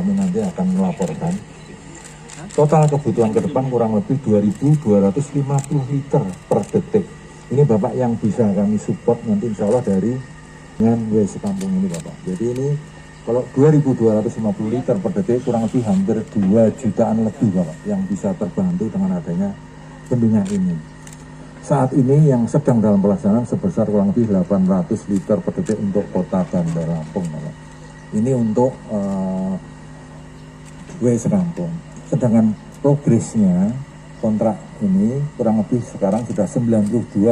kami nanti akan melaporkan. Total kebutuhan ke depan kurang lebih 2.250 liter per detik. Ini Bapak yang bisa kami support nanti insya Allah dari dengan WC Kampung ini Bapak. Jadi ini kalau 2.250 liter per detik kurang lebih hampir 2 jutaan lebih Bapak yang bisa terbantu dengan adanya bendungan ini. Saat ini yang sedang dalam pelaksanaan sebesar kurang lebih 800 liter per detik untuk kota Bandar Lampung Bapak. Ini untuk WC Kampung. Sedangkan progresnya kontrak ini kurang lebih sekarang sudah 92,24.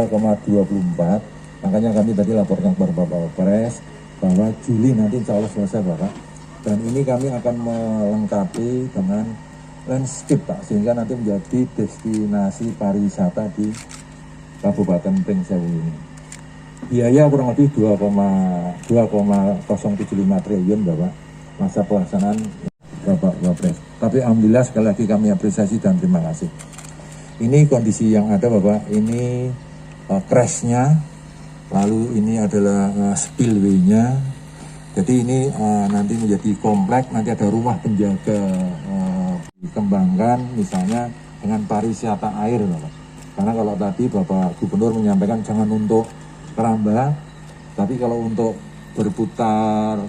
Makanya kami tadi laporkan kepada Bapak Wapres bahwa Juli nanti insya Allah selesai Bapak. Dan ini kami akan melengkapi dengan landscape Pak, sehingga nanti menjadi destinasi pariwisata di Kabupaten Pringsewu ini. Biaya kurang lebih 2,075 triliun Bapak masa pelaksanaan Bapak Wapres. Tapi alhamdulillah sekali lagi kami apresiasi dan terima kasih. Ini kondisi yang ada Bapak, ini crashnya, lalu ini adalah spillway-nya. Jadi ini nanti menjadi komplek, nanti ada rumah penjaga dikembangkan misalnya dengan pariwisata air Bapak. Karena kalau tadi Bapak Gubernur menyampaikan jangan untuk keramba, tapi kalau untuk berputar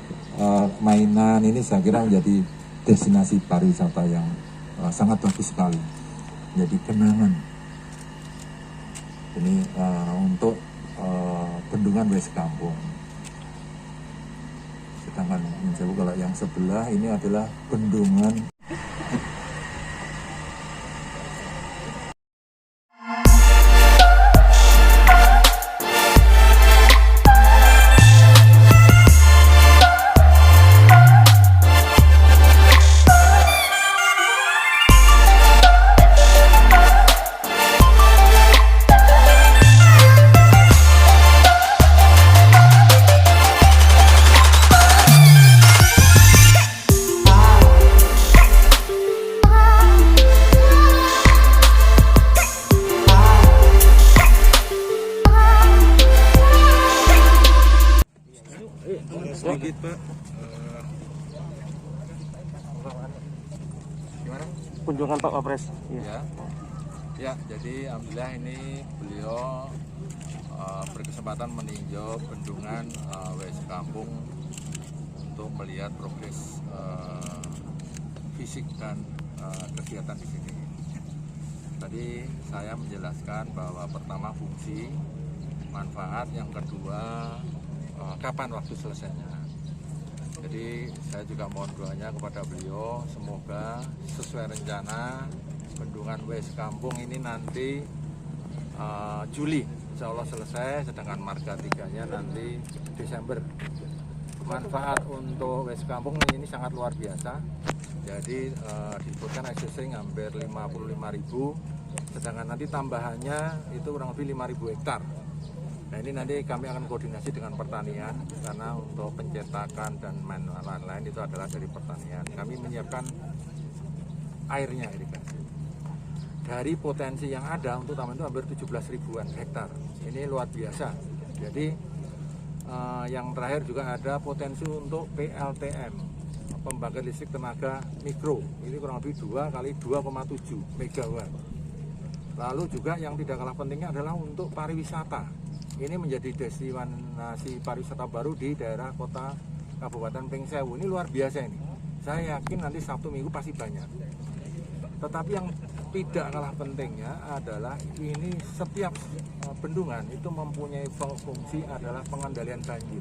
mainan ini saya kira menjadi destinasi pariwisata yang sangat bagus sekali, menjadi kenangan. Ini untuk bendungan WC Kampung. Sedangkan kalau yang sebelah ini adalah bendungan sedikit Pak. Gimana? Kunjungan Pak Wapres. Ya, jadi alhamdulillah ini beliau berkesempatan meninjau bendungan WC Kampung untuk melihat progres fisik dan kegiatan di sini. Tadi saya menjelaskan bahwa pertama fungsi, manfaat, yang kedua kapan waktu selesainya. Jadi saya juga mohon doanya kepada beliau, semoga sesuai rencana bendungan WC Kampung ini nanti Juli insya Allah selesai, sedangkan marga 3-nya nanti Desember. Manfaat untuk WC Kampung ini sangat luar biasa. Jadi disebutkan existing hampir 55.000, sedangkan nanti tambahannya itu kurang lebih 5.000 hektar. Nah ini nanti kami akan koordinasi dengan pertanian, karena untuk pencetakan dan lain-lain itu adalah dari pertanian. Kami menyiapkan airnya irigasi. Dari potensi yang ada untuk taman itu hampir 17.000-an hektar. Ini luar biasa. Jadi yang terakhir juga ada potensi untuk PLTM, pembangkit listrik tenaga mikro. Ini kurang lebih 2 kali 2,7 megawatt. Lalu juga yang tidak kalah pentingnya adalah untuk pariwisata. Ini menjadi destinasi pariwisata baru di daerah kota Kabupaten Pringsewu. Ini luar biasa ini. Saya yakin nanti Sabtu Minggu pasti banyak. Tetapi yang tidak kalah pentingnya adalah ini setiap bendungan itu mempunyai fungsi adalah pengendalian banjir.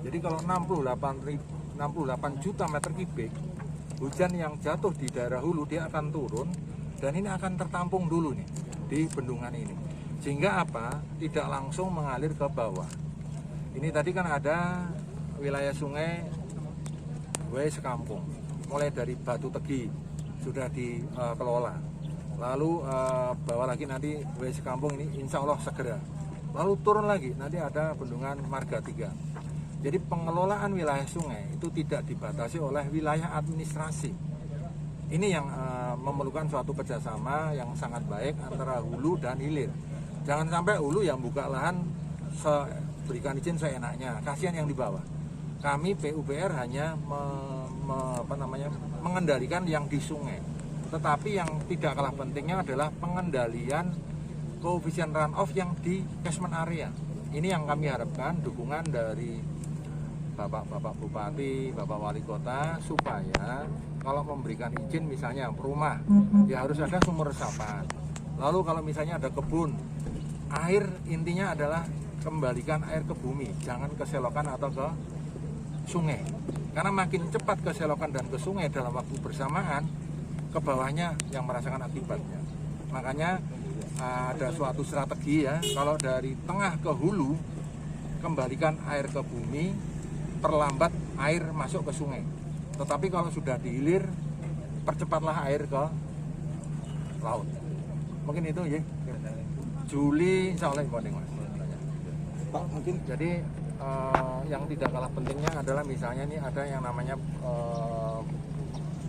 Jadi kalau 68 juta meter kubik hujan yang jatuh di daerah hulu dia akan turun dan ini akan tertampung dulu nih di bendungan ini. Sehingga apa? Tidak langsung mengalir ke bawah. Ini tadi kan ada wilayah sungai WC Kampung, mulai dari Batu Tegi sudah dikelola. Lalu bawah lagi nanti WC Kampung ini insya Allah segera. Lalu turun lagi, nanti ada bendungan Marga 3. Jadi pengelolaan wilayah sungai itu tidak dibatasi oleh wilayah administrasi. Ini yang memerlukan suatu kerjasama yang sangat baik antara hulu dan hilir. Jangan sampai hulu yang buka lahan berikan izin seenaknya, kasihan yang di bawah. Kami PUPR hanya mengendalikan yang di sungai. Tetapi yang tidak kalah pentingnya adalah pengendalian koefisien runoff yang di catchment area. Ini yang kami harapkan dukungan dari Bapak Bupati, Bapak Wali Kota, supaya kalau memberikan izin misalnya rumah, ya harus ada sumber resapan. Lalu kalau misalnya ada kebun, air intinya adalah kembalikan air ke bumi, jangan ke selokan atau ke sungai. Karena makin cepat ke selokan dan ke sungai dalam waktu bersamaan, ke bawahnya yang merasakan akibatnya. Makanya ada suatu strategi ya, kalau dari tengah ke hulu, kembalikan air ke bumi, perlambat air masuk ke sungai. Tetapi kalau sudah dihilir, percepatlah air ke laut. Mungkin itu ya. Juli insya Allah Mas. Pak, mungkin Jadi yang tidak kalah pentingnya adalah misalnya ini ada yang namanya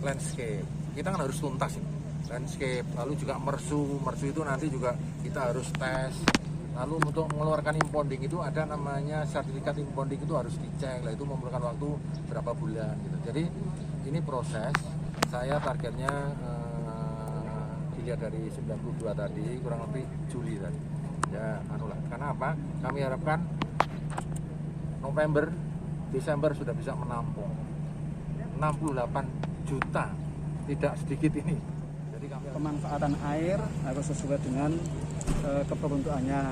landscape. Kita kan harus tuntas ini. Landscape, lalu juga mersu itu nanti juga kita harus tes. Lalu untuk mengeluarkan impounding itu ada namanya sertifikat impounding, itu harus dicek, lah itu memerlukan waktu berapa bulan gitu. Jadi ini proses, saya targetnya dilihat dari 92 tadi kurang lebih Juli tadi. Ya, karena apa? Kami harapkan November, Desember sudah bisa menampung 68 juta, tidak sedikit ini. Jadi kami pemanfaatan air harus sesuai dengan keperuntukannya,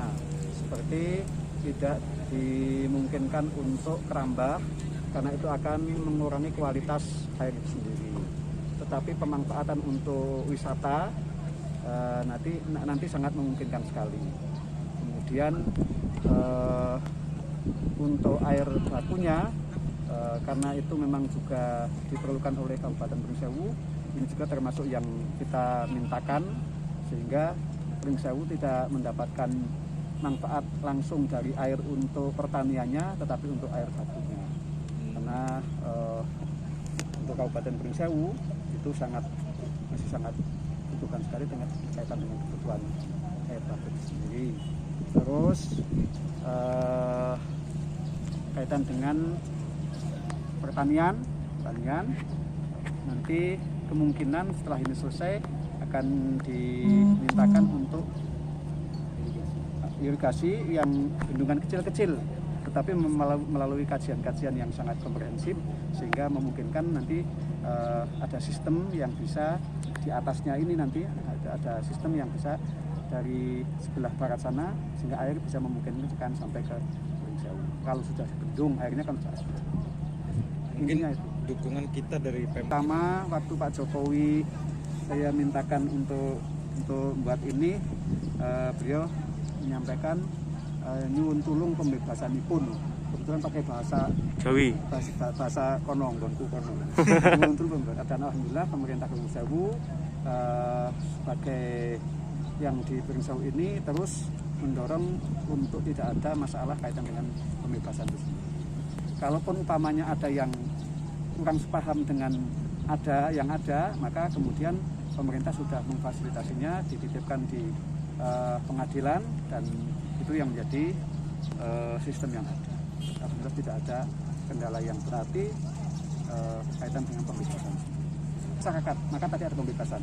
seperti tidak dimungkinkan untuk kerambah karena itu akan mengurangi kualitas air itu sendiri. Tetapi pemanfaatan untuk wisata nanti sangat memungkinkan sekali. Kemudian untuk air bakunya karena itu memang juga diperlukan oleh Kabupaten Pringsewu, ini juga termasuk yang kita mintakan sehingga Pringsewu tidak mendapatkan manfaat langsung dari air untuk pertaniannya, tetapi untuk air bakunya. Karena untuk Kabupaten Pringsewu itu masih sangat butuhkan sekali dengan kaitan dengan kebutuhan air baku sendiri. Terus kaitan dengan pertanian nanti kemungkinan setelah ini selesai akan dimintakan untuk irigasi yang bendungan kecil-kecil, tetapi melalui kajian-kajian yang sangat komprehensif sehingga memungkinkan nanti ada sistem yang bisa di atasnya ini nanti ada sistem yang bisa dari sebelah barat sana sehingga air bisa memungkinkan sampai ke Pringsewu. Kalau sudah bendung airnya kan sudah ada. Mungkin itu dukungan kita dari Pemda. Pertama waktu Pak Jokowi saya mintakan untuk buat ini, beliau menyampaikan nyuwun tulung pembebasanipun. Kebetulan pakai bahasa Jawi, bahasa konong, donku konong. Nyuwun tulung, dan alhamdulillah pemerintah Pringsewu sebagai yang di Pringsewu ini terus mendorong untuk tidak ada masalah kaitan dengan pembebasan itu sendiri. Kalaupun umpamanya ada yang kurang sepaham dengan yang ada, maka kemudian pemerintah sudah memfasilitasinya, dititipkan di pengadilan, dan itu yang menjadi sistem yang ada. Alhamdulillah tidak ada kendala yang berarti kaitan dengan pembebasan masyarakat. Maka tadi ada pembebasan.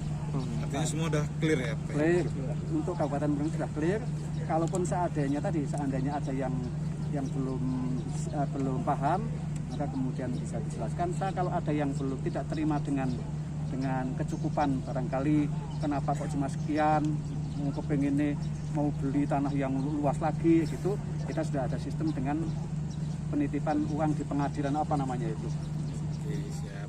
Artinya semua udah clear ya, Pak? Clear. Untuk Kabupaten Pringsewu sudah clear. Kalaupun seandainya ada yang belum paham, maka kemudian bisa dijelaskan. Kalau ada yang belum tidak terima dengan kecukupan, barangkali kenapa kok cuma sekian, mau kepengin mau beli tanah yang luas lagi gitu, kita sudah ada sistem dengan penitipan uang di pengadilan, apa namanya itu. Oke, siap.